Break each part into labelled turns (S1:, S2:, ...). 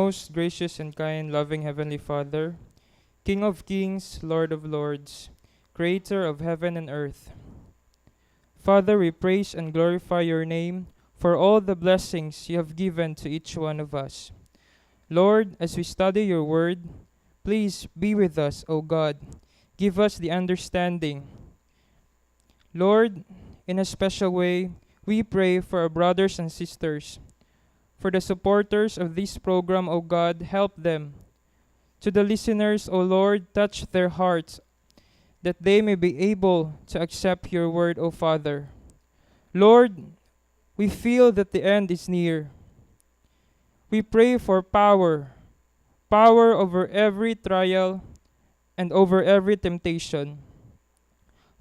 S1: most gracious and kind, loving Heavenly Father, King of kings, Lord of lords, Creator of heaven and earth. Father, we praise and glorify your name for all the blessings you have given to each one of us. Lord, as we study your word, please be with us, O God. Give us the understanding. Lord, in a special way, we pray for our brothers and sisters. For the supporters of this program, O God, help them. To the listeners, O Lord, touch their hearts, that they may be able to accept your word, O Father. Lord, we feel that the end is near. We pray for power over every trial and over every temptation.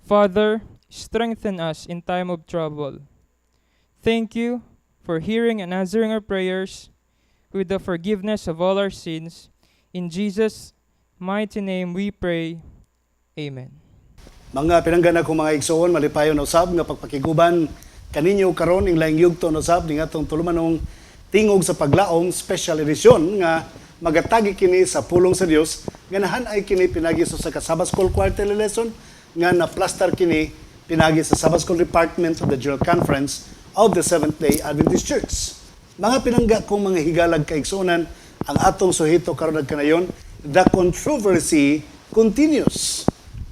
S1: Father, strengthen us in time of trouble. Thank you for hearing and answering our prayers with the forgiveness of all our sins. In Jesus' mighty name we pray. Amen.
S2: Mga pinanggana kong mga igsoon, malipayon usab nga pagpakiguban kaninyo karon ing laing yugto usab ning atong tulumanong tingog sa paglaom special edition nga magatagi kini sa pulong sa Dios ganahan ay kini pinagi sa Sabbath School quarterly lesson nga na-plaster kini pinagi sa Sabbath School Department of the General Conference of the Seventh-day Adventist Church. Mga pinangga kong mga higalag kaigsunan ang atong suhito karon kanayon, the controversy continues.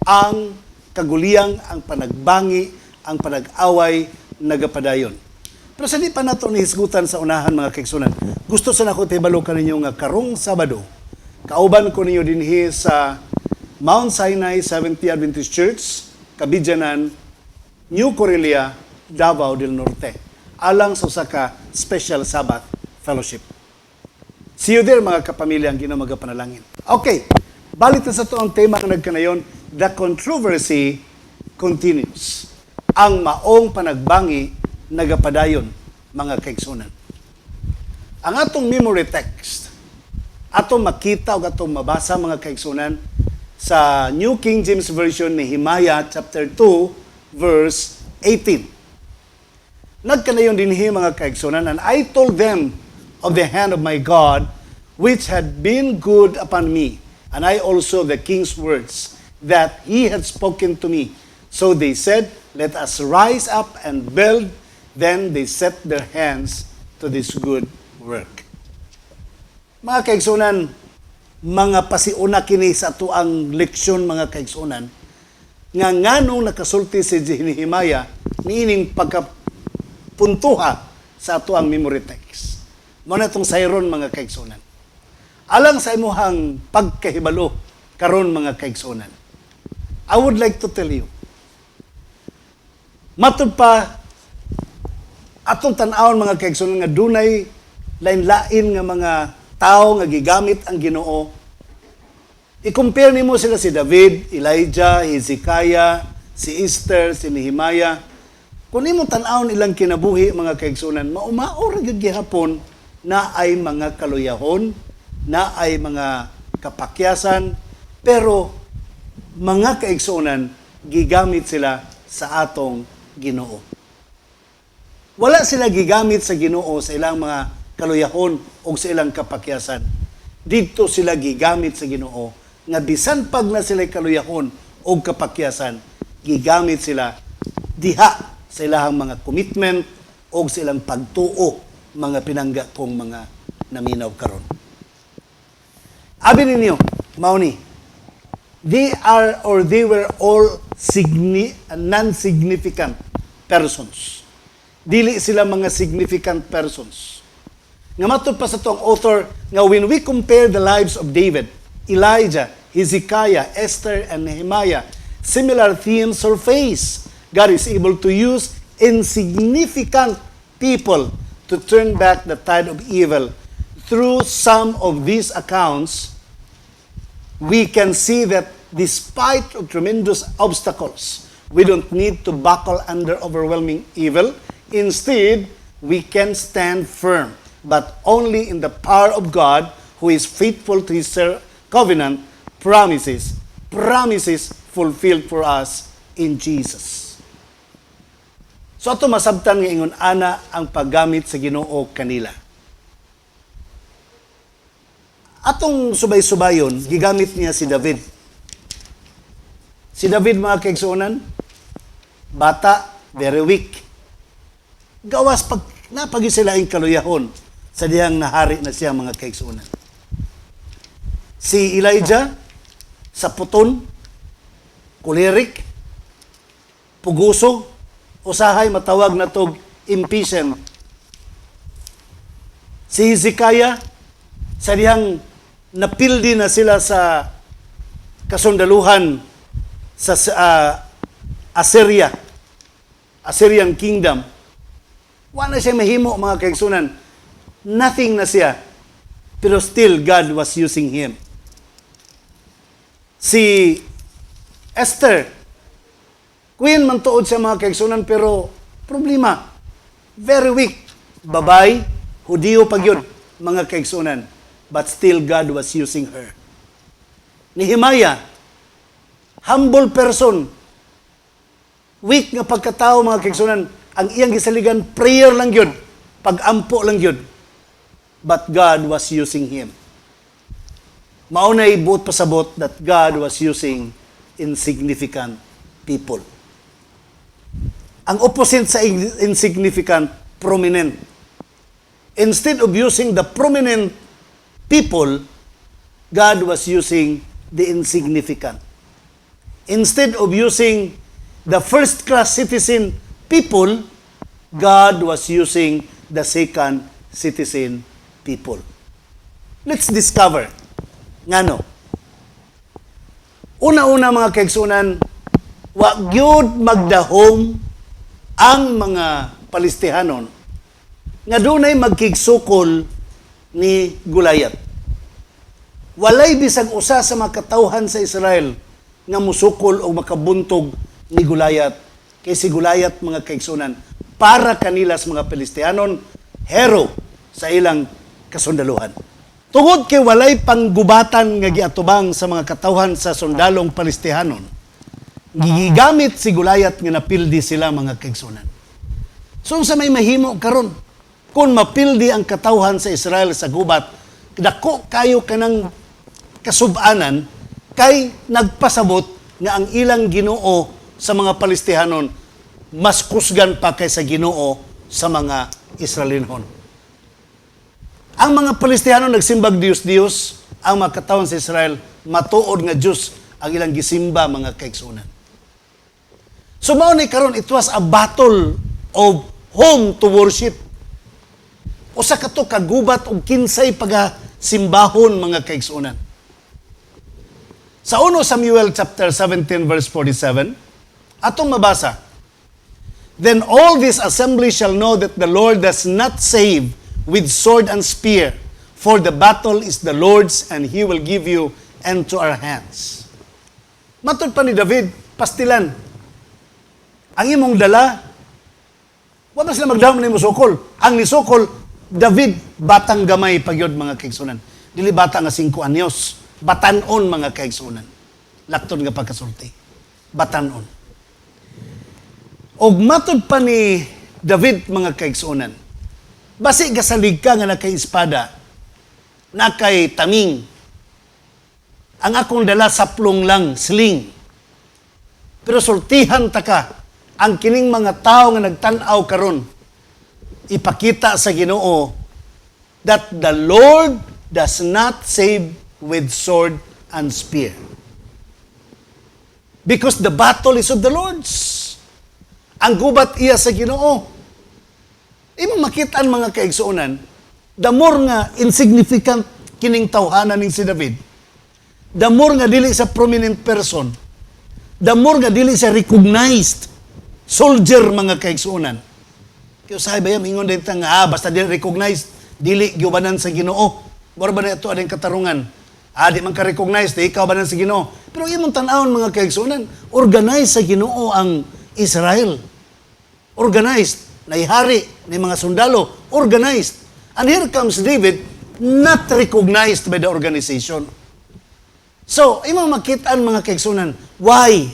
S2: Ang kaguliyang, ang panagbangi, ang panag-away nagapadayon. Pero sa di pa nato nihisgutan sa unahan mga kaigsunan, gusto sa nako tibalo kaninyo nga karong Sabado, kauban ko ninyo dinhi sa Mount Sinai Seventh-day Adventist Church, Kabidyanan, New Corelia, Davao del Norte, alang sa usa ka special Sabbath fellowship. See you there mga kapamilya ang ginamagapanalangin. Okay, balik na sa to ang tema nga nagkanayon, the controversy continues. Ang maong panagbangi nagapadayon mga kaigsunan. Ang atong memory text, atong makita o atong mabasa mga kaigsunan sa New King James Version ni Nehemiah chapter 2 verse 18. Nagkanayon dinhi mga kaigsunan, and I told them of the hand of my God, which had been good upon me, and I also the king's words, that he had spoken to me. So they said, let us rise up and build. Then they set their hands to this good work. Mga kaigsunan, mga pasiuna kini sa tuang leksyon mga kaigsunan, nga nganong nakasulti si Nehemiah niining pagkapuntuha sa atuang memory text. Muna itong sayron mga kaigsunan. Alang sa imuhang pagkahibalo karon mga kaigsunan, I would like to tell you, matud pa atong tan-awon mga kaigsunan nga dunay lain-lain nga mga tao nga gigamit ang Ginoo. I-compare nimo sila si David, Elijah, Hezekiah, si Esther, si Nehemiah. Kung nimo tan-awon ilang kinabuhi mga kaigsunan, maumao ra gyud gihapon na ay mga kaluyahon, na ay mga kapakyasan, pero mga kaigsunan gigamit sila sa atong Ginoo. Wala sila gigamit sa Ginoo sa ilang mga kaluyahon o sa ilang kapakyasan. Dito sila gigamit sa Ginoo nga bisan pag na sila kaluyahon o kapakyasan, gigamit sila diha sa ilang mga commitment o sa ilang pagtuo mga pinangga kong mga naminaw karon. Abi ninyo, mauni, they were all non-significant persons. Dili sila mga significant persons. Nga matod pa sa itong author, nga when we compare the lives of David, Elijah, Hezekiah, Esther, and Nehemiah, similar themes surface. God is able to use insignificant people to turn back the tide of evil. Through some of these accounts, we can see that despite of tremendous obstacles, we don't need to buckle under overwhelming evil. Instead, we can stand firm, but only in the power of God, who is faithful to His covenant promises fulfilled for us in Jesus. So ato masabtan nga ingon ana ang paggamit sa Ginoo kanila. Atong subay-subayon, gigamit niya si David. Si David, mga kaigsuonan, bata, very weak. Gawas pag napagi sila ang kaluyahon sa diyang nahari na siya, mga kaigsuonan. Si Elijah, sa puton, kulirik, puguso, usahay matawag na tog impatient. Si Hezekiah, sa diyang napildi na sila sa kasundaluhan sa Assyrian Kingdom. Wala siya mahimo, mga kaigsunan. Nothing na siya. Pero still, God was using him. Si Esther, queen man tuod siya, mga kaigsunan, pero problema, very weak. Babay, Hudiyo pag yun, mga kaigsunan. But still, God was using her. Nehemiah, humble person, weak nga pagkatao, mga kaigsunan, ang iyang gisaligan, prayer lang yun, pag-ampo lang yun. But God was using him. Maunay buot pasabot that God was using insignificant people. Ang opposite sa insignificant, prominent. Instead of using the prominent people, God was using the insignificant. Instead of using the first-class citizen people, God was using the second citizen people. Let's discover. Ngano? Una-una, mga kaigsunan, wa gyud magdahom ang mga Palistihanon nga dunay magkigsukol ni Goliath. Walay bisag usa sa mga katawhan sa Israel nga musukol o makabuntog ni Goliath. Kay si Goliath, mga kaigsunan, para kanila sa mga Palistihanon, hero sa ilang kasundaluhan. Tungod kay walay panggubatan nga giatubang sa mga katawhan sa sundalong Palistihanon, gigamit si Goliath nga napildi sila, mga kaigsunan. So sa may mahimo karon, kung mapildi ang katawhan sa Israel sa gubat, dako kayo kanang kasubanan kay nagpasabot nga ang ilang Ginoo sa mga Palistihanon mas kusgan pa kaysa Ginoo sa mga Israelinhon. Ang mga Palestiniano nagsimbag Diyos-Diyos, ang mga katawhan sa Israel matuod nga Diyos ang ilang gisimba, mga kaigsunan. So mao ni karon, it was a battle of home to worship. Usa ka to kagubat og kinsay pagasimbahon, mga kaigsunan. Sa 1 Samuel chapter 17 verse 47, atong mabasa, "Then all this assembly shall know that the Lord does not save with sword and spear, for the battle is the Lord's, and He will give you into our hands." Matod pa ni David, pastilan. Ang imong dala, wala sila magdahom ni musukol. Ang nisukol, David, batang gamay pagyod, mga kaigsunan. Dili bata nga 5 anyos. Batanon, mga kaigsunan. Lakton nga pagkasulti. Batanon. Og matod pa ni David, mga kaigsunan, basi gasalig ka nga nakay espada, nakay taming. Ang akong dala saplong lang, sling. Pero sultihan ta ka, ang kining mga tao nga nagtan-aw karon, ipakita sa Ginoo that the Lord does not save with sword and spear. Because the battle is of the Lord's. Ang gubat iya sa Ginoo. Imong makitaan, mga kaigsuonan, the more nga insignificant kining tawhanan ning si David, the more nga dili sa prominent person, the more nga dili sa recognized soldier, mga kaigsuonan. Kaya usahay ba yan, ingon din nga, basta dili recognized, dili giubanan sa Ginoo. Mora ba na ito ading katarungan? Di man ka recognized, ikaw ba na sa Ginoo? Pero imong tan-awon, mga kaigsuonan, organized sa Ginoo ang Israel. Organized. Naihari ng mga sundalo, organized. And here comes David, not recognized by the organization. So, imong makitaan, mga kaigsunan, why?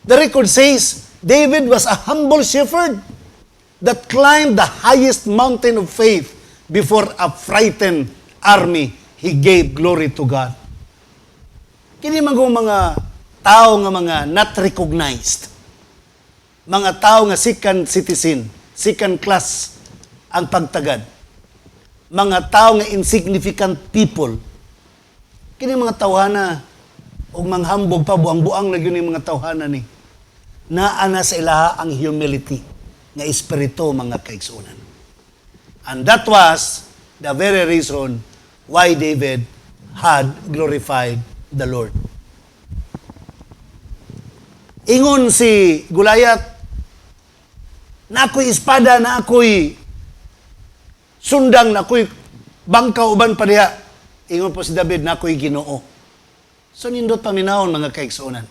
S2: The record says, David was a humble shepherd that climbed the highest mountain of faith before a frightened army he gave glory to God. Kini mga tao nga mga not recognized. Mga tao nga second citizen, second class ang pagtagad. Mga tao nga insignificant people. Kini mga tawhana o manghambog pa buang-buang na yun yung mga tawhana ni. Naana sa ilaha ang humility nga espiritu mga kaigsunan. And that was the very reason why David had glorified the Lord. Ingon si Goliath, na ako'y espada, na ako'y sundang, na ako'y bangka uban pa diha. Ingon po si David, na ako'y Ginoo. So nindot paminahon mga kaigsuonan.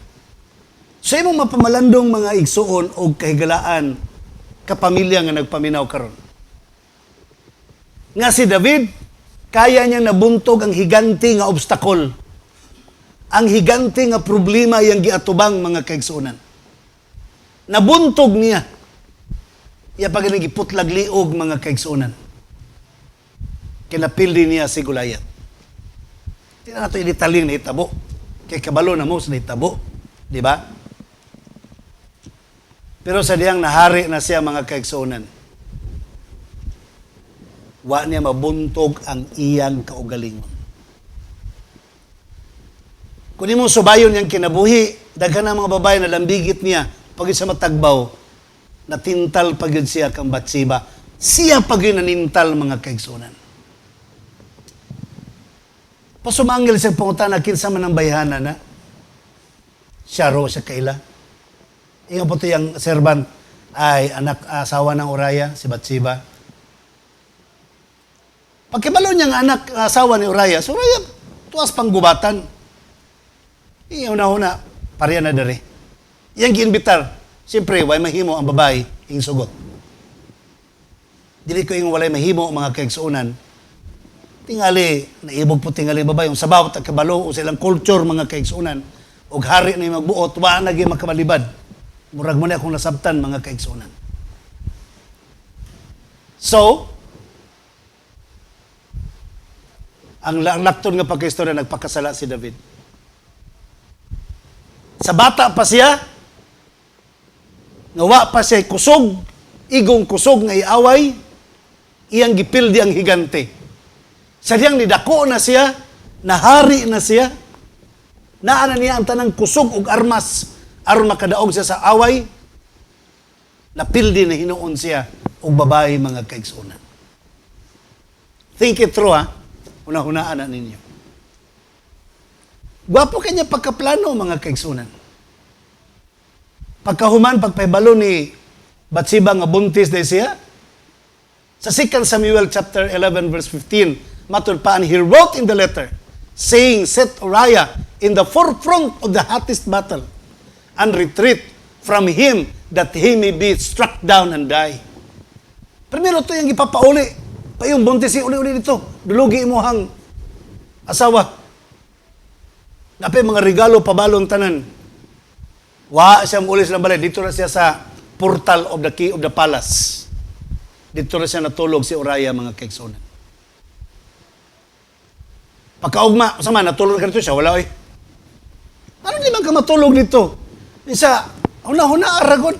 S2: So imong mapamalandong mga igsuon o kahigalaan kapamilya nga nagpaminaw karon. Nga si David, kaya niya nabuntog ang higanti nga obstakol. Ang higanti nga problema yang giatubang mga kaigsuonan. Nabuntog niya. Iya pa ganang giputlag liog mga kaigsuonan. Kinapildi niya si Goliath. Hindi na ito ilitaling na itabo. Kay kabalo na mo sa itabo. Di ba? Pero sa diyang nahari na siya mga kaigsuonan, wa niya mabuntog ang iyang kaugalingon. Kung di mo subayon niyang kinabuhi, daghan ang mga babae na lambigit niya, pag sa matagbaw, natintal pag yun siya kang Batsiba. Siya pag yun nanintal mga kaigsuonan. Pasumangil siya pangutan na kinsa man ang bayhana na. Siya ro siya kaila. Ingat po ito yung servant ay asawa ng Uraya, si Batsiba. Pagkibalo niyang anak, asawa ni Uraya, so Uraya, tuwas panggubatan. Una-una, pariya na dari. Yang giinbitar, siyempre, way mahimo ang babae, ing sugot. Dili ko yung walay mahimo mga kaigsuonan. Tingali, naibog po tingali babae, yung sabaw, kabalo, o silang culture mga kaigsuonan, o hari na yung magbuot, wa na yung makamalibad. Murag mo na akong nasabtan, mga kaigsuonan. So, ang lakton nga pagkaistorya, nagpakasala si David. Sa bata pa siya, nawa pa siya kusog, igong kusog nga iaway, iyang gipildi ang higante. Sa diyang nidako na siya, nahari na siya, naana niya ang tanang kusog ug armas, aron makadaog siya sa away, napildi na hinuon siya ug babae mga kaigsuonan. Think it through, ha? Una-hunaan na ninyo. Gwapo kanya pagkaplano mga kaigsuonan. Pagkahuman, pagpaibalo ni Batsiba nga buntis na siya, sa 2 Samuel chapter 11 verse 15, matod pa, and he wrote in the letter, saying, set Uriah in the forefront of the hottest battle, and retreat from him that he may be struck down and die. Primero to yung ipapauli. Pa yung buntis, uli-uli dito. Dulugi mo hang asawa. Napay mga regalo, pabalong tanan. Wa siya ulis na balay. Dito na siya sa portal of the key of the palace. Dito na siya natulog si Uriah mga kaigsuonan. Pagkaugma, sama, natulog ka dito siya. Wala eh. Ano di man ka matulog dito? Isa, huna-huna aragon.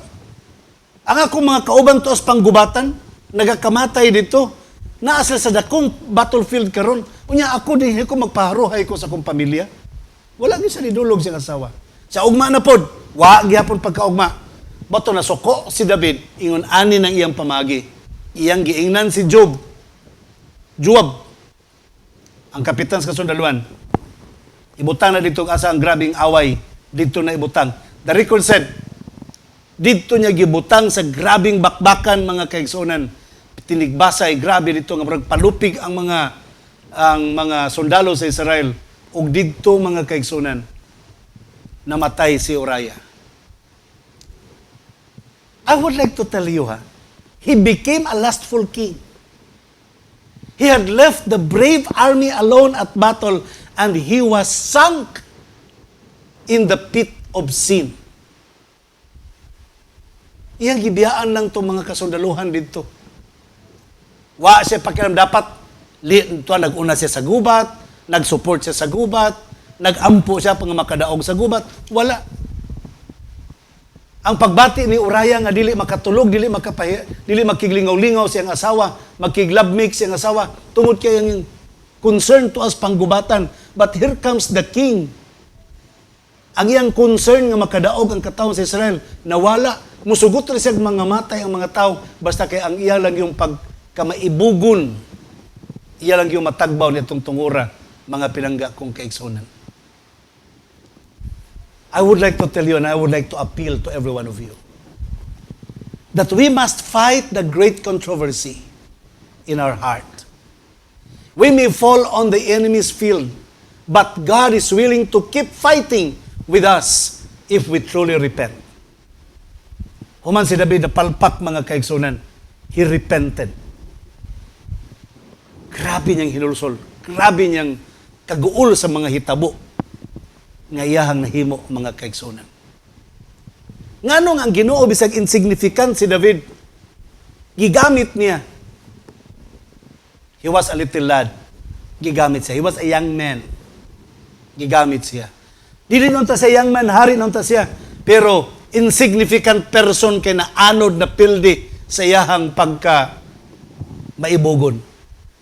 S2: Ang akong mga kauban to as panggubatan, nagakamatay dito, naasal sa dakong battlefield karon. Unya ako din ko magpaharuhay ko sa akong pamilya. Wala din sa nidulog siyang asawa. Sa ugma na pod, wa gyapon pagkaugma. Bato na suko si David, ingon ani ng iyang pamagi. Iyang giingnan si Joab, ang kapitan sa kasundaluhan. Ibutang na dito asa ang grabing away. Dito na ibutang. The record said, dito niya gibutang sa grabing bakbakan mga kaigsuonan. Tinigbasay, grabe dito nga palupig ang mga sundalo sa Israel. Ug dito mga kaigsuonan, namatay si Uriah. I would like to tell you, he became a lustful king. He had left the brave army alone at battle, and he was sunk in the pit of sin. Iyang gibiyaan lang itong mga kasundaluhan dito. Wa siya pakiram dapat, naguna siya sa gubat, nag-support siya sa gubat, nag-ampo siya pang makadaog sa gubat. Wala. Ang pagbati ni Uraya nga dili makatulog, dili makiglingaw-lingaw siyang asawa, makiglabmix siyang asawa, tungod kay ang concern to us panggubatan. But here comes the king. Ang iyang concern nga makadaog ang katawon sa Israel, nawala. Musugot rin siya mga matay ang mga tao, basta kay ang iya lang yung pagkamaibugon, iya lang yung matagbaw nitong tungura, mga pinangga kong kaigsunan. I would like to tell you and I would like to appeal to every one of you that we must fight the great controversy in our heart. We may fall on the enemy's field, but God is willing to keep fighting with us if we truly repent. Human si David na palpak mga kaigsunan, he repented. Grabe niyang hinulsol, grabe niyang kaguol sa mga hitabo nga iyahang nahimo mga kaigsunan. Nganong ang Ginoo bisag insignificant si David, gigamit niya. He was a little lad, gigamit siya. He was a young man, gigamit siya. Dili nun ta siya young man, hari nun ta siya. Pero insignificant person kay na anod na pildi sa iyahang pagka maibugon.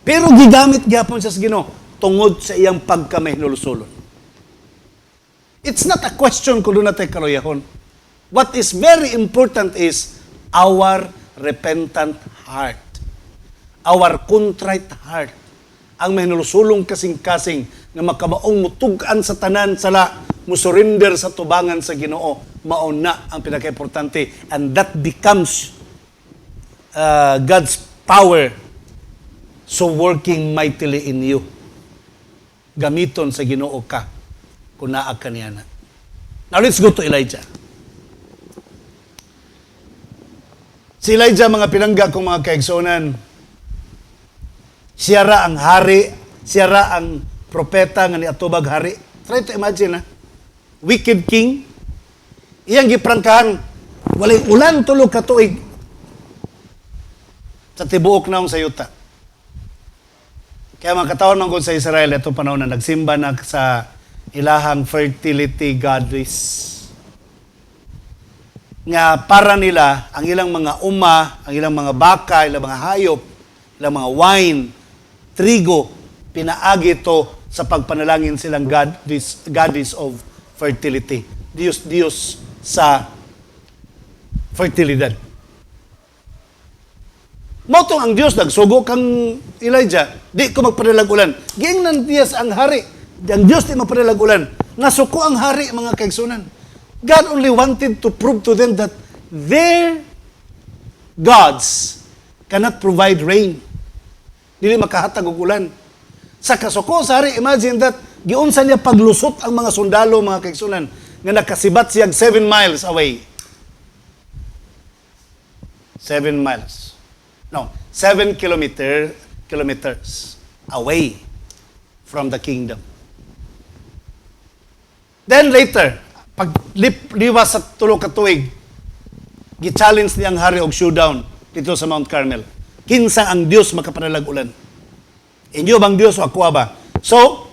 S2: Pero gigamit gyapon siya sa Ginoo tungod sa iyang pagka mahinulsulon. It's not a question kung doon natin kaluyahon. What is very important is our repentant heart. Our contrite heart. Ang mahinulsulong kasing-kasing na makabaong mutugan sa tanan sala, musurrender sa tubangan sa Ginoo, mauna ang pinaka-importante. And that becomes God's power so working mightily in you. Gamiton sa Ginoo ka kung naa ka niya na. Now let's go to Elijah. Si Elijah, mga pinangga kong mga kaigsunan, siya ra ang hari, siya ra ang propeta nga niatubag hari. Try to imagine, wicked king, iyang giprangkahan, walay ulan tulog ka tuig sa tibuok naong sa yuta. Kaya mga katawan man sa Israel, ito panahon na nagsimba na sa ilahang fertility goddess. Nga para nila, ang ilang mga ang ilang mga baka, ilang mga hayop, ilang mga wine, trigo, pinaagi ito sa pagpanalangin silang goddess of fertility. Diyos sa fertilidad. Motong ang Diyos, nagsugo kang Elijah, di ko magpadalag ulan. Giingnan Diyos ang hari. Ang Diyos di magpadalag ulan. Nasuko ang hari, mga kaigsunan. God only wanted to prove to them that their gods cannot provide rain. Dili makahatag og ulan. Sa kasuko sa hari, imagine that, giunsa niya paglusot ang mga sundalo, mga kaigsunan, nga nakasibat siyag 7 miles away. 7 miles. No, 7 kilometers away from the kingdom. Then later, pag liwas sa tulo ka tuig, gi-challenge niyang hari og showdown dito sa Mount Carmel. Kinsa ang Dios makapanalag ulan? Inyo bang Dios o ako ba? So,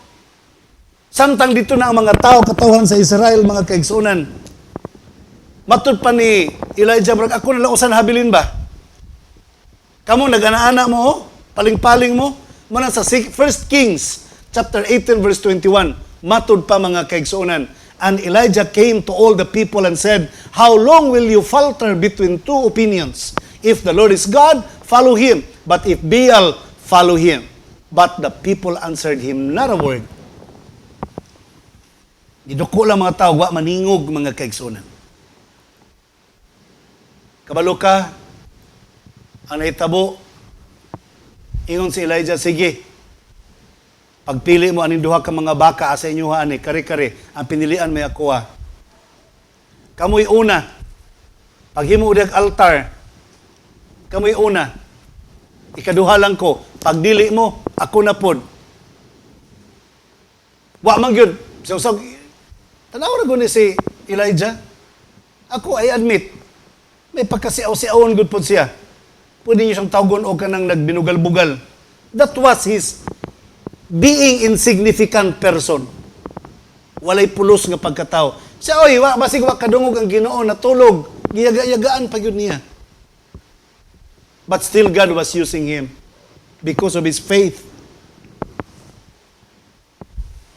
S2: samtang dito na ang mga tao katawhan sa Israel, mga kaigsunan, matud pa ni Elijah, ako na lang usan habilin ba? Kamu nag-ana-ana mo, paling-paling mo, muna sa 1 Kings chapter 18 verse 21, matud pa mga kaigsunan. And Elijah came to all the people and said, how long will you falter between two opinions? If the Lord is God, follow Him. But if Baal, follow Him. But the people answered him not a word. Giduko lang mga tao, wa maningog mga kaigsunan. Kabalo ka, ang nahitabo, ingon si Elijah, sige, pagpili mo aning duha ka mga baka asa inyo ani, kare-kare, ang pinilian may ako ha. Kamoy una, paghimo udag altar, kamoy una, ikaduha lang ko, pagdili mo, ako na pod. Wa man gyud, so tanaw ra guni si Elijah. Ako ay admit, may pagkasiaw-siawon gud pod siya. Pwede niyo siyang tawgon o kanang nagbinugal-bugal. That was his being insignificant person. Walay pulos nga pagkatao. Siya, oy, basig wa kadungog ang Ginoo, natulog. Giyaga-yagaan pa yun niya. But still God was using him because of his faith.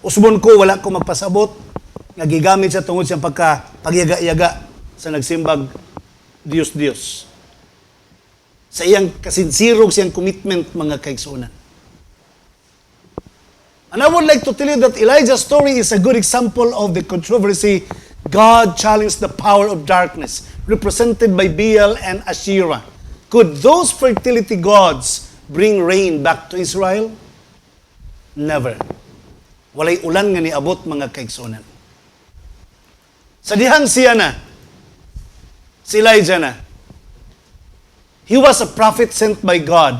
S2: Usbon ko, wala ko magpasabot. Nga gigamit siya tungod siyang pagyaga-yaga sa nagsimbag Diyos-Diyos. Sa iyang kasinsirog, siyang commitment, mga kaigsunan. And I would like to tell you that Elijah's story is a good example of the controversy. God challenged the power of darkness, represented by Baal and Asherah. Could those fertility gods bring rain back to Israel? Never. Walay ulan nga niabot, mga kaigsunan. Sa dihang siya na, si Elijah na, he was a prophet sent by God,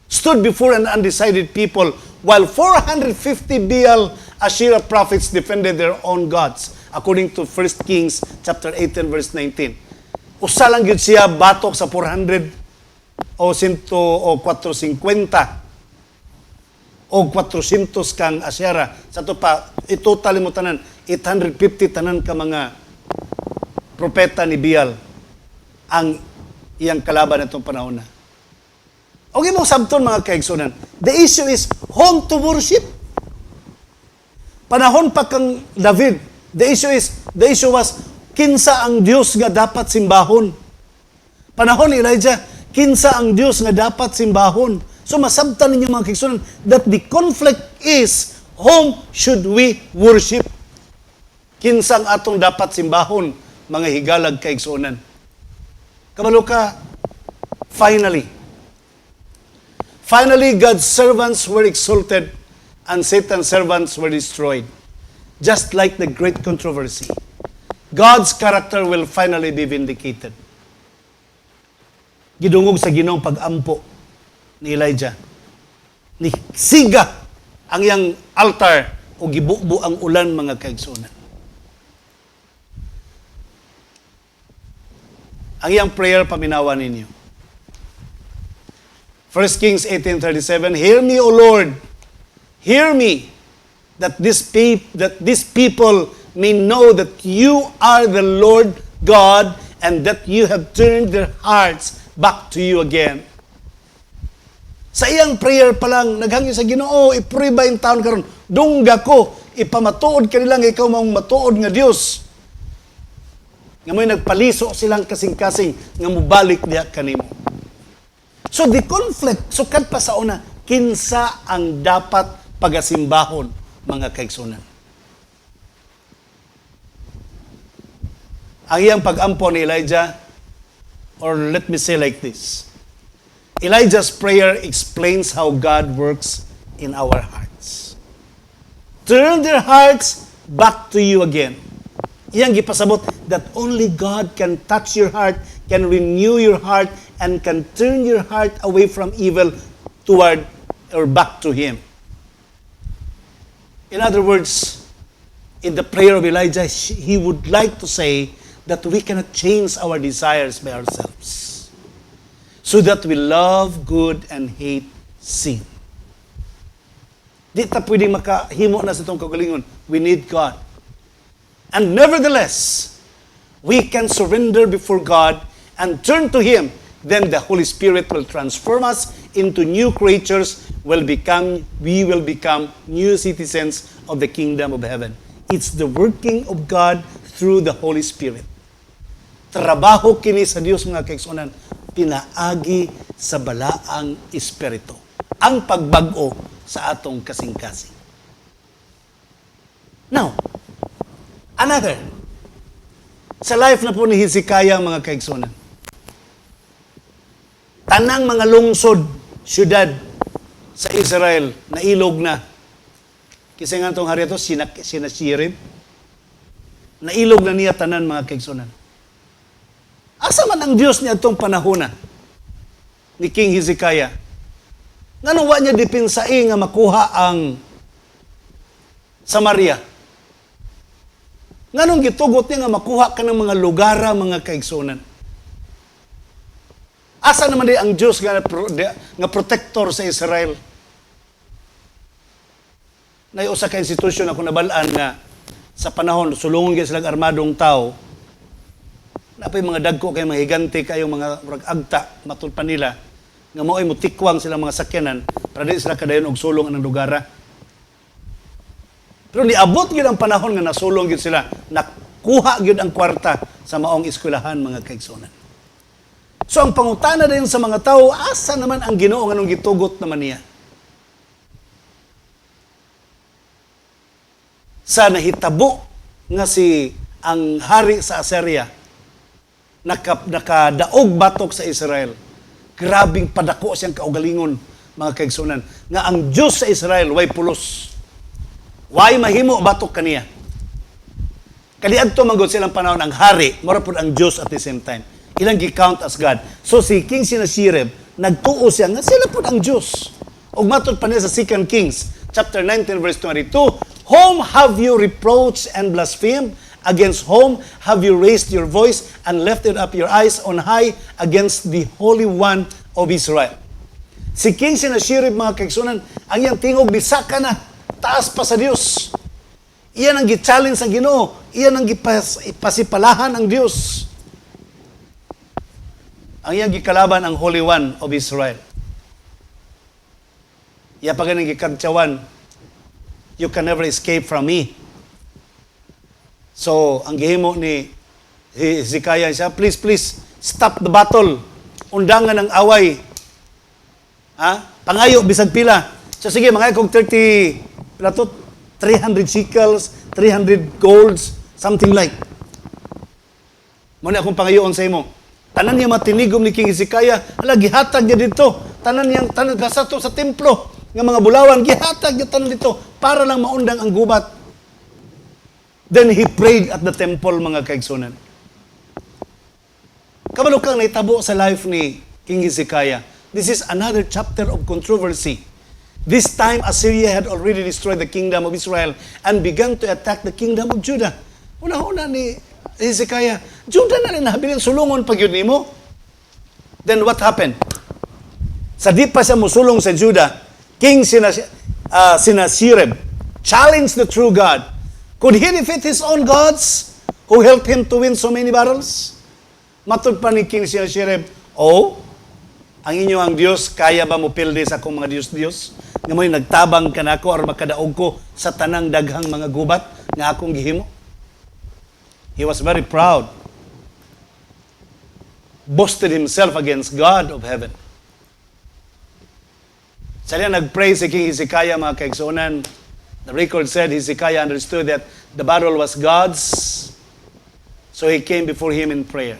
S2: stood before an undecided people, while 450 Baal Asherah prophets defended their own gods, according to 1 Kings chapter 18 verse 19. Usa lang gyud siya batok sa 400 o 100 o 450 o 400 kang Asherah. Sa to pa, itotal mo tanan 850 tanan ka mga propeta ni Baal ang iyang kalaban itong panahon na. Okay mo sabton, mga kaigsunan. The issue is home to worship. Panahon pa kang David, the issue was kinsa ang Dios nga dapat simbahon. Panahon ni Elijah, kinsa ang Dios nga dapat simbahon. So masabtan ninyo, mga kaigsunan, that the conflict is whom should we worship. Kinsa ang atong dapat simbahon, mga higalag kaigsunan. Kabalo ka, Finally, God's servants were exalted and Satan's servants were destroyed. Just like the great controversy, God's character will finally be vindicated. Gidungog sa Ginoong pag-ampo ni Elijah. Ni siga ang iyang altar o gibubo ang ulan, mga kaigsunan. Ang iyang prayer, paminawa ninyo. 1 Kings 18:37, hear me, O Lord, hear me, that these people may know that you are the Lord God and that you have turned their hearts back to you again. Sa iyang prayer pa lang, naghangyo sa Ginoo, ipuri ba yung taon karon? Dungga ko, ipamatuod ka nilang ikaw mong matuod nga Dios. Nga mo'y nagpaliso silang kasing-kasing, nga mubalik diha kanimo. So the conflict, sukad pa sa una, kinsa ang dapat pagasimbahon, mga kaigsunan. Ang iyang pag-ampo ni Elijah, or let me say like this, Elijah's prayer explains how God works in our hearts. Turn their hearts back to you again. Iyang gipasabot that only God can touch your heart, can renew your heart, and can turn your heart away from evil toward or back to Him. In other words, in the prayer of Elijah, he would like to say that we cannot change our desires by ourselves, so that we love good and hate sin. Di ta pwedeng makahimo na sa itong kagalingon. We need God. And nevertheless, we can surrender before God and turn to Him. Then the Holy Spirit will transform us into new creatures. We will become new citizens of the kingdom of heaven. It's the working of God through the Holy Spirit. Trabaho kini sa Dios, mga kaigsunan, pinaagi sa balaang espiritu. Ang pagbag-o sa atong kasing-kasing. Now, another. Sa life na po ni Hezekiah, mga kaigsunan, tanang mga lungsod, syudad sa Israel, nailog na. Kasi nga itong hari ito, sinasirib. Nailog na niya tanan, mga kaigsunan. Asa man ang Diyos niya itong panahon na ni King Hezekiah? Nga wa niya dipinsai nga makuha ang Samaria. Nga gitugot niya nga makuha ka ng mga lugara, mga kaigsunan. Asa naman di ang Diyos nga protector sa Israel? na usa ka institusyon ako nabalaan nga sa panahon sulungon gyud sila armadong tao. Napay mga dagko kay mga higante kayong mga murag agta matud pa nila nga mao'y mutikwang silang mga sakyanan para di sila kadayon og sulong anang lugara. Pero niabot gyud ang panahon nga nasulong gyud sila, nakuha gyud ang kwarta sa maong eskwelahan mga kaigsunan. So ang pangutana din sa mga tao, asa naman ang Ginoo nganong gitugot naman niya? Sa nahitabo nga si ang hari sa Assyria nakadaog batok sa Israel. Grabing padako siyang kaugalingon mga kaigsunan nga ang Diyos sa Israel way pulos. Way mahimo batok kaniya. Kaniadto manggod silang panahon ang hari, mura pud ang Diyos at the same time. Ilang gi-count as God. So si King Sennacherib nagtuo siya nga sila pud ang Diyos. Ug matud pa niya sa 2 Kings chapter 19 verse 22, whom have you reproached and blasphemed? Against whom have you raised your voice and lifted up your eyes on high against the Holy One of Israel? Si King Sennacherib mga kaigsunan, ang iyang tingog bisaka na, taas pa sa Dios. Iyan ang gi-challenge ang Ginoo, iyan ang ipasipalahan ang Dios. Ang iyang gikalaban ang Holy One of Israel. Iya pa ganang gikantsawan, you can never escape from me. So, ang gihimo ni Hezekiah siya, please, stop the battle. Undangan ang away. Pangayo, bisag pila. So, sige, mga kong 300 shekels, 300 golds, something like. Muna akong pangayoon sa imo. Tanan niya matinigom ni King Hezekiah, gihatag niya dito. Tanan basta to sa templo, ng mga bulawan, gihatag niya tanan dito, para lang maundang ang gubat. Then he prayed at the temple, mga kaigsunan. Kabalo kang naitabo sa life ni King Hezekiah. This is another chapter of controversy. This time, Assyria had already destroyed the kingdom of Israel and began to attack the kingdom of Judah. Una-una ni Hezekiah, Judah na rin nahabilin, sulungon pag yun nimo. Then what happened? Sa di pa siya musulong sa Judah, King Sennacherib challenged the true God. Could he defeat his own gods who helped him to win so many battles? Matod pa ni King Sennacherib, ang inyo ang Diyos, kaya ba mo pildi sa akong mga Diyos-Diyos? Nga mo'y nagtabang ka na ako or makadaog ko sa tanang daghang mga gubat nga akong gihimo? He was very proud. Boasted himself against God of heaven. Sa niya nagpray si King Hezekiah, mga kaigsunan. The record said Hezekiah understood that the battle was God's, so he came before him in prayer.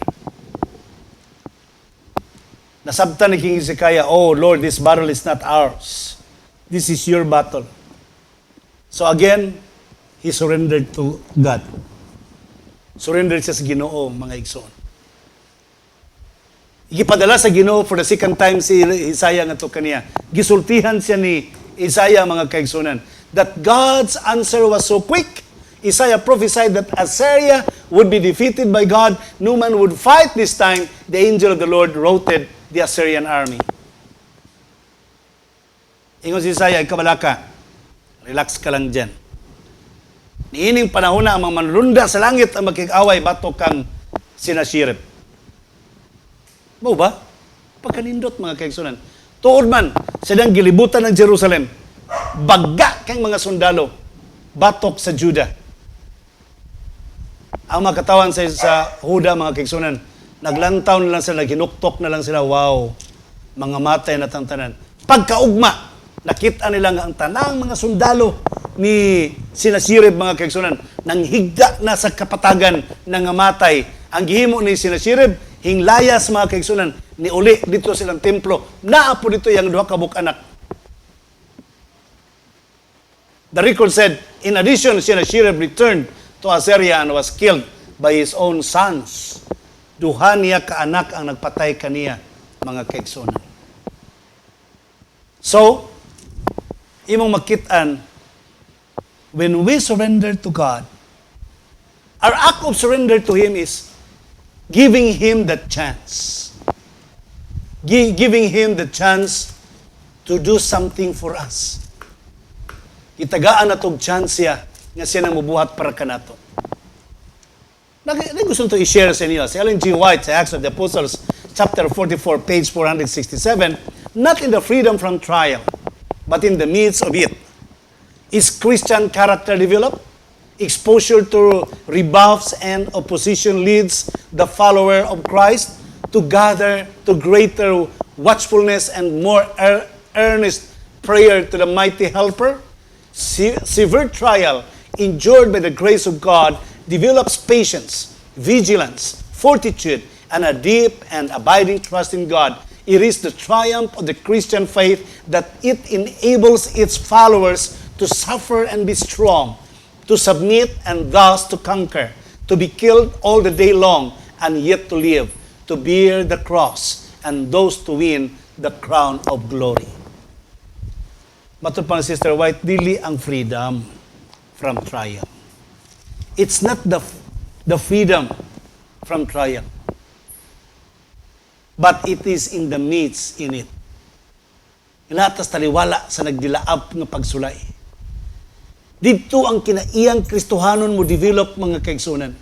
S2: Nasabtan ni King Hezekiah, oh Lord, this battle is not ours. This is your battle. So again, he surrendered to God. Surrendered siya sa Ginoo, mga igsoon. Igipadala sa Ginoo for the second time si Isaiah nga to kaniya. Gisultihan siya ni Isaiah, mga kaigsunan, that God's answer was so quick. Isaiah prophesied that Assyria would be defeated by God. No man would fight this time. The angel of the Lord routed the Assyrian army. Ingon si Isaiah, ikabalaka, relax ka lang dyan. Niining panahon na ang mga manlunda sa langit ang magkikaway batok kang Sennacherib. Mo ba? Pagkanindot, mga kaigsunan. Tuod man, silang gilibutan ng Jerusalem. Baga kang mga sundalo batok sa Judah. Ang mga katawan sa Huda, mga kaigsunan, naglantaw na lang sila, ginuktok na lang sila, wow, mga matay na tantanan. Pagkaugma, nakita nila nga ang tanang mga sundalo ni Sennacherib, mga kaigsunan, nang higda na sa kapatagan ng matay. Ang gihimo ni Sennacherib, hinglayas, mga kaigsunan, ni uli dito silang templo. Naapo dito yung duha ka anak. The record said, in addition, Sennacherib returned to Assyria and was killed by his own sons. Duha niya kaanak ang nagpatay kaniya, mga kaigsunan. So, imong makitaan, when we surrender to God, our act of surrender to Him is giving Him the chance. Giving Him the chance to do something for us. Gitagaan na tog chance siya nga siya nang mubuhat para kanato. Gusto to i-share sa inyo. Si Ellen G. White sa Acts of the Apostles, chapter 44, page 467, not in the freedom from trial, but in the midst of it. Is Christian character developed? Exposure to rebuffs and opposition leads the follower of Christ to gather to greater watchfulness and more earnest prayer to the mighty helper. Severe trial endured by the grace of God develops patience, vigilance, fortitude, and a deep and abiding trust in God. It is the triumph of the Christian faith that it enables its followers to suffer and be strong, to submit and thus to conquer, to be killed all the day long and yet to live, to bear the cross, and those to win the crown of glory. Matod pa ni Sister White, dili ang freedom from trial. It's not the freedom from trial, but it is in the midst in it. Ilatas taliwala sa nagdilaap ng pagsulay. Dito ang kinaiyang Kristohanon mo develop mga kaigsunan.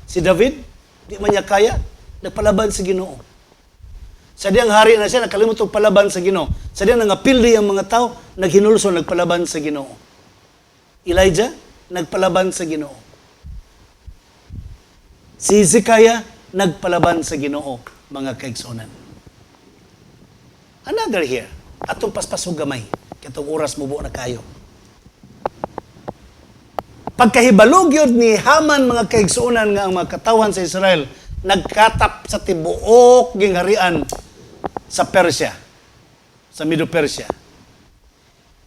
S2: Si David, di man niya kaya, nagpalaban sa Ginoo. Sa diyang hari na siya, nakalimot og palaban sa Ginoo. Sa diyang nangapildi ang mga tao, naghinulso, nagpalaban sa Ginoo. Elijah, nagpalaban sa Ginoo. Si Hezekiah, nagpalaban sa Ginoo, mga kaigsunan. Another here, atong paspasog gamay, katong oras mo buo na kayo. Pagkahibalog yun ni Haman, mga kaigsunan, nga ang mga katawan sa Israel, nagkatap sa tibuok gingharian sa Persia, sa Medo Persia.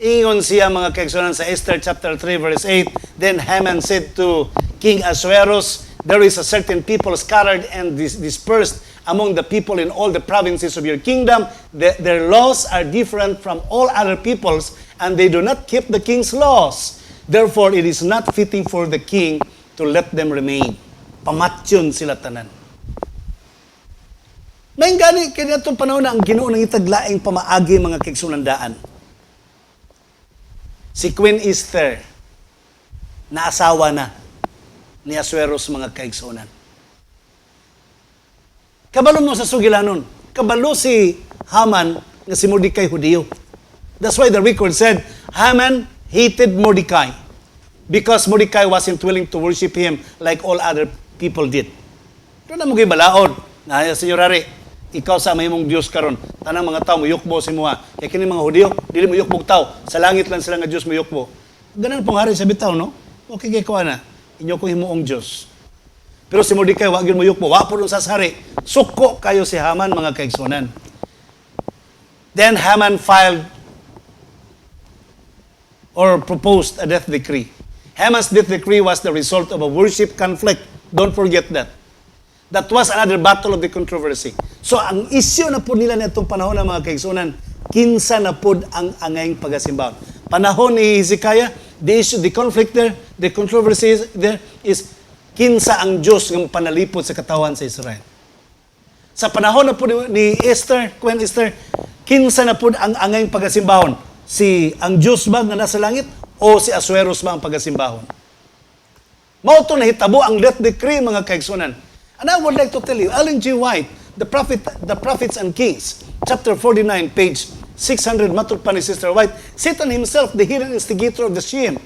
S2: Ingon siya, mga kaigsunan, sa Esther chapter 3 verse 8, then Haman said to King Ahasuerus, there is a certain people scattered and dispersed among the people in all the provinces of your kingdom. Their laws are different from all other peoples, and they do not keep the king's laws. Therefore, it is not fitting for the king to let them remain. Pamatyon sila tanan. May gani, kaya itong panahon na ang Ginoo nang itaglaing pamaagi mga kaigsunandaan. Si Queen Esther, na asawa na ni Ahasuerus, mga kaigsunan. Kabalo mo sa sugilanon. Kabalo si Haman nga si Mordecai Hudiyo. That's why the record said, Haman hated Mordecai because Mordecai wasn't willing to worship him like all other people did. Doon na mo balaod. Na, Senyor Hari, ikaw sa may mong Diyos karon. Tanang mga tao, muyukbo si Muha. Kaya kini mga Hudiyo, dili muyukbog tao. Sa langit lang sila nga Diyos muyukbo. Ganun pong hari sa bitaw, no? Okay, kaya ko na. Inyo kong himuong Diyos. Pero si Mordecai, wag yun muyukbo. Wapo nung sasari. Suko kayo si Haman, mga kaigsunan. Then Haman filed or proposed a death decree. Haman's death decree was the result of a worship conflict. Don't forget that. That was another battle of the controversy. So, ang isyu na po nila nitong panahon ng mga kaigsunan, kinsa na po ang angayng pagasimbahan. Panahon ni Hezekiah, the conflict there, the controversy there is kinsa ang Diyos ng panalipod sa katawan sa Israel. Sa panahon na po ni Esther, Queen Esther, kinsa na po ang angayng pagasimbahon? Si ang Diyos ba na nasa langit o si Ahasuerus ba ang pagasimbahon? Mao to nahitabo ang death decree, mga kaigsunan. And I would like to tell you, Ellen G. White, the Prophets and Kings, chapter 49, page 600, matod pa ni Sister White, Satan himself, the hidden instigator of the scheme,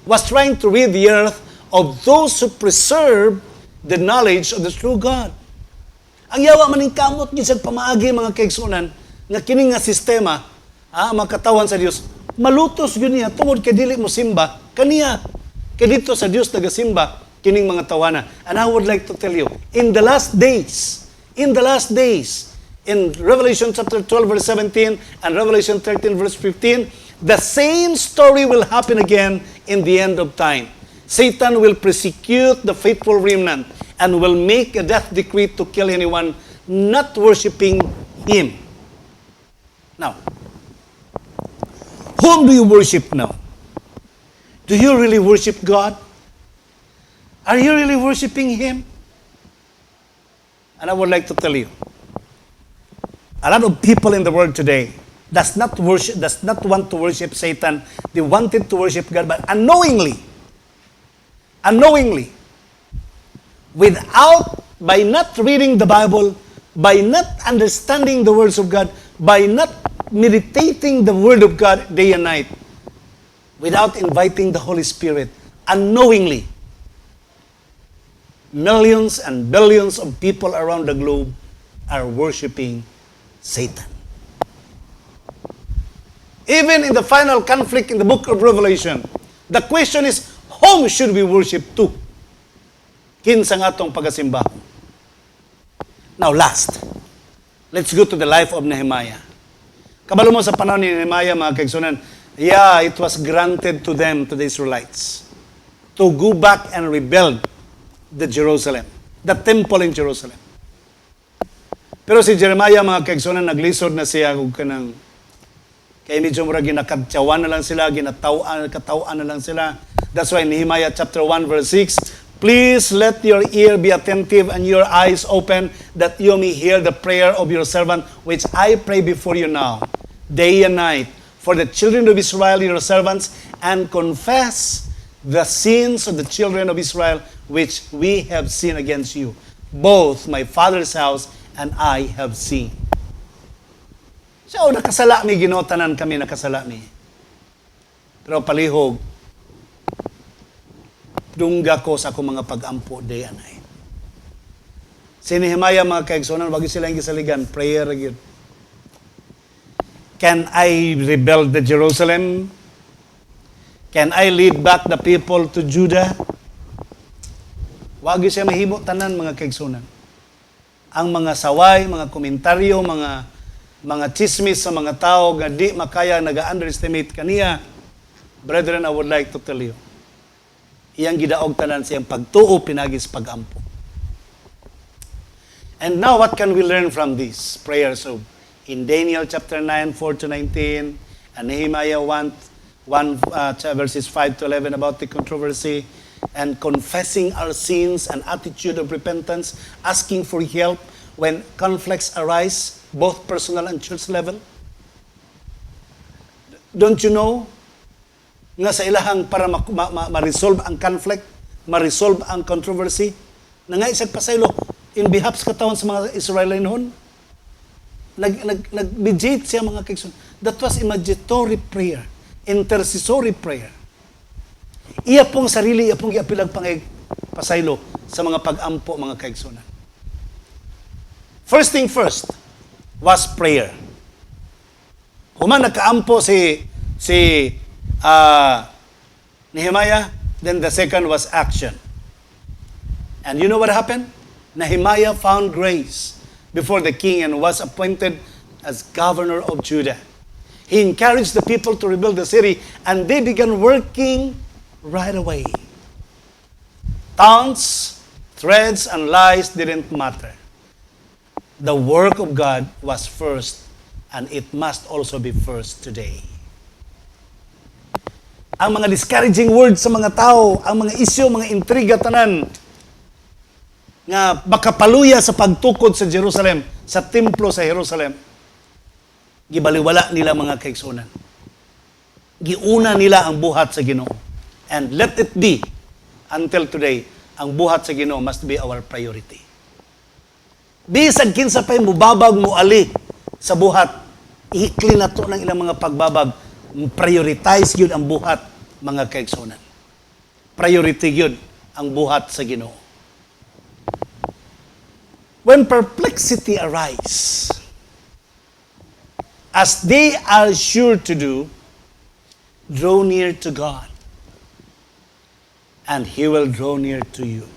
S2: was trying to rid the earth of those who preserve the knowledge of the true God. Ang yawa maning kamot gisag pamaagi, mga kaigsunan, nga kini nga sistema, mga katawan sa Dios, malutos yun niya tungod kay dili mo simba kaniya. Kay dito sa Dios nagasimba kining mga tawana. And I would like to tell you, in the last days, in Revelation chapter 12 verse 17 and Revelation 13 verse 15, the same story will happen again in the end of time. Satan will persecute the faithful remnant and will make a death decree to kill anyone not worshiping him. Now, whom do you worship now? Do you really worship God? Are you really worshiping Him? And I would like to tell you, a lot of people in the world today does not want to worship Satan. They wanted to worship God, but unknowingly, by not reading the Bible, by not understanding the words of God, by not meditating the Word of God day and night, without inviting the Holy Spirit, unknowingly, millions and billions of people around the globe are worshiping Satan. Even in the final conflict in the book of Revelation, the question is, whom should we worship to? Kinsang atong pagasimba. Now last, let's go to the life of Nehemiah. Kabalo mo sa panahon ni Nehemiah, mga kaigsunan, it was granted to them, to the Israelites, to go back and rebuild the Jerusalem, the temple in Jerusalem. Pero si Jeremiah, mga kaigsunan, naglisod na siya kung kanang kaya medyo mura ginakadtsawan na lang sila, katawaan na lang sila. That's why Nehemiah chapter 1 verse 6, please let your ear be attentive and your eyes open, that you may hear the prayer of your servant, which I pray before you now, day and night, for the children of Israel, your servants, and confess the sins of the children of Israel, which we have sinned against you. Both my father's house and I have sinned. So, nakasala mi, ginotanan kami nakasala mi. Pero palihog, dungga ko sa akong mga pag-ampo day and night. Si Nehemiah, mga kaigsunan, wag sila yung gisaligan, prayer again. Can I rebuild the Jerusalem? Can I lead back the people to Judah? Wag siya mahimo tanan, mga kaigsunan. Ang mga saway, mga komentaryo, mga chismis sa mga tao nga di makaya naga-underestimate kaniya. Brethren, I would like to tell you, iyang gidaog tanan siyang pagtuo pinagis pagampo. And now what can we learn from this prayer? So in Daniel chapter 9, 4 to 19, and Nehemiah 1 verses 5 to 11 about the controversy, and confessing our sins, an attitude of repentance, asking for help when conflicts arise, both personal and church level. Don't you know nga sa ilahang para ma-resolve ang conflict, ma-resolve ang controversy, na nga isang pasaylo in behalf sa katawan sa mga Israelinon, nag-mediate siya, mga kaigsoon. That was imaginatory prayer, intercessory prayer. Iya pong sarili, iya pong iapilag pangay pasaylo sa mga pag-ampo, mga kaigsunan. First thing first was prayer. Human nakaampo si Nehemiah, then the second was action. And you know what happened? Nehemiah found grace before the king and was appointed as governor of Judah. He encouraged the people to rebuild the city, and they began working right away. Taunts, threats, and lies didn't matter. The work of God was first, and it must also be first today. Ang mga discouraging words sa mga tao, ang mga isyu, mga intriga tanan, nga makapaluya sa pagtukod sa Jerusalem, sa templo sa Jerusalem, gibaliwala nila, mga kaigsunan. Giuna nila ang buhat sa Ginoo. And let it be, until today, ang buhat sa Ginoo must be our priority. Bisag kinsa pa'y mubabag mo ali sa buhat, ihikli na to ng ilang mga pagbabag, prioritize yun ang buhat, mga kaigsunan. Priority yun ang buhat sa Ginoo. When perplexity arise, as they are sure to do, draw near to God, and He will draw near to you.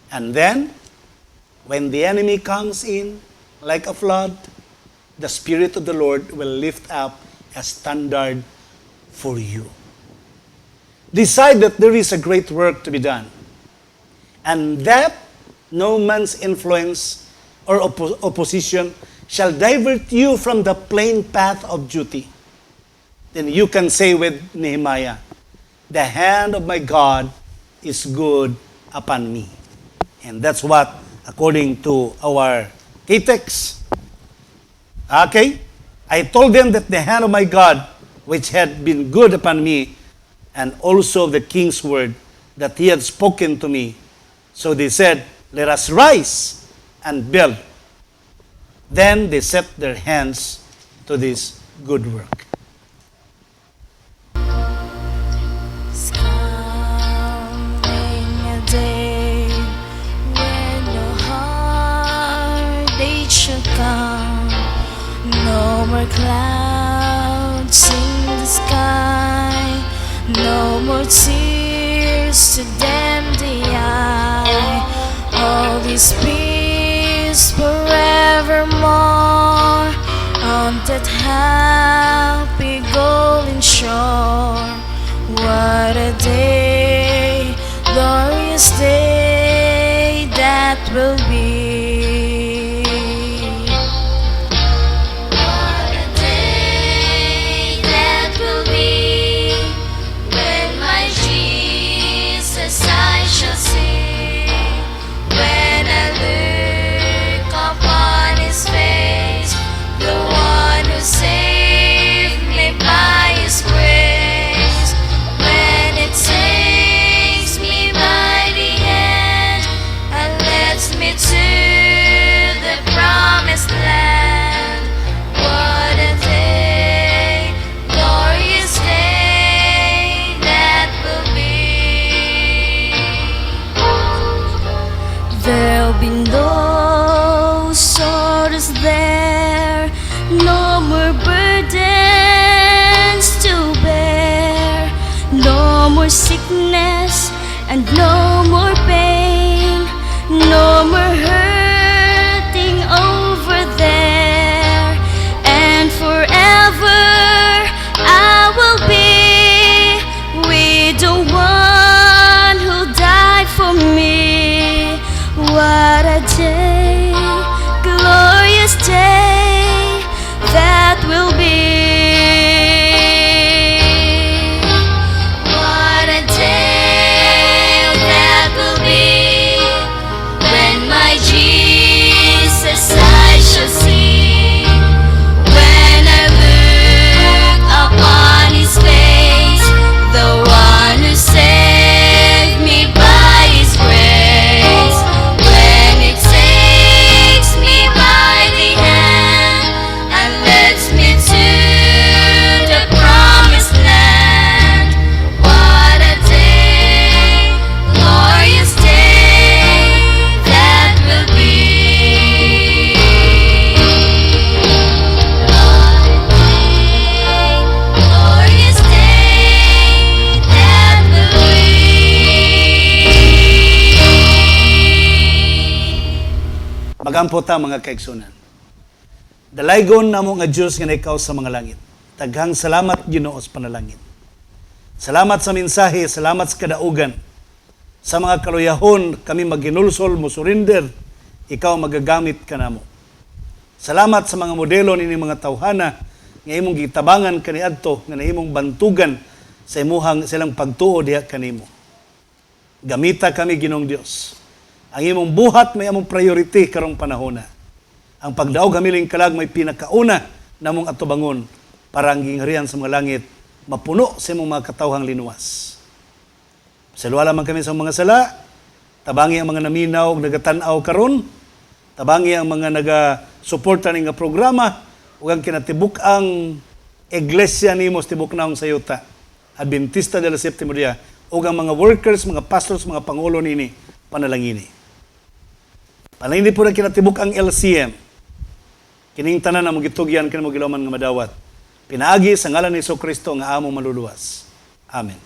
S2: And then, when the enemy comes in like a flood, the Spirit of the Lord will lift up a standard for you. Decide that there is a great work to be done, and that no man's influence or opposition shall divert you from the plain path of duty. Then you can say with Nehemiah, the hand of my God is good upon me. And that's what, according to our key text. Okay? I told them that the hand of my God, which had been good upon me, and also the king's word that he had spoken to me. So they said, let us rise and build. Then they set their hands to this good work.
S3: It's coming a day when no heartache shall come. No more clouds in the sky, no more tears to dim the eye. All this peace forevermore on that happy golden shore. What a day, glorious day that will be. What a day that will be when my Jesus I shall see. When I look upon His face, the one who saved me by His grace. When it takes me by the hand and leads me to the promised land. What a day, glorious day that will be. There'll be no sorrows there, no more burdens to bear, no more sickness and no more pain, no more hurting over there, and forever I will be with the one who died for me. What a day, glorious day that will be. What a day that will be when my Jesus I shall see. When I look upon His face, the one who saved me by His grace. When it takes me by the hand and leads me to the promised land. What a day, glorious day that will be. What a day, glorious day that will be.
S2: Magampo ta mga kaigsunan. Dalaygon namo nga Dios nga ikaw sa mga langit. Daghang salamat Ginoo sa panalangin. Salamat sa mensahe, salamat sa kadaugan. Sa mga kaluyahon kami maginulsol mo surrender, ikaw magagamit kanamo. Salamat sa mga modelo nini mga tawhana nga imong gitabangan kaniadto nga naimong bantugan sa imuhang silang pagtuo diha kanimo. Gamita kami Ginoong Dios. Ang imong buhat may among priority karong panahona. Ang pagdaog hamiling kalag may pinakauna namong atubangon para ang gingharian sa mga langit mapuno sa imong mga katawhang linuwas. Salwala man kami sa mga sala, tabangi ang mga naminaw ug nagatanaw karon, tabangi ang mga naga-suporta ning nga programa ug ang kinatibuk ang iglesia nimo sa tibok naong sayuta. Adventista de la Séptimo Día ug ang mga workers, mga pastors, mga pangulo nini panalangini. Panalangini po na kinatibuk ang LCM. Kining tanan na magitugyan kanimo gilaman nga madawat. Pinaagi sa ngalan ni Jesucristo nga among maluluwas. Amen.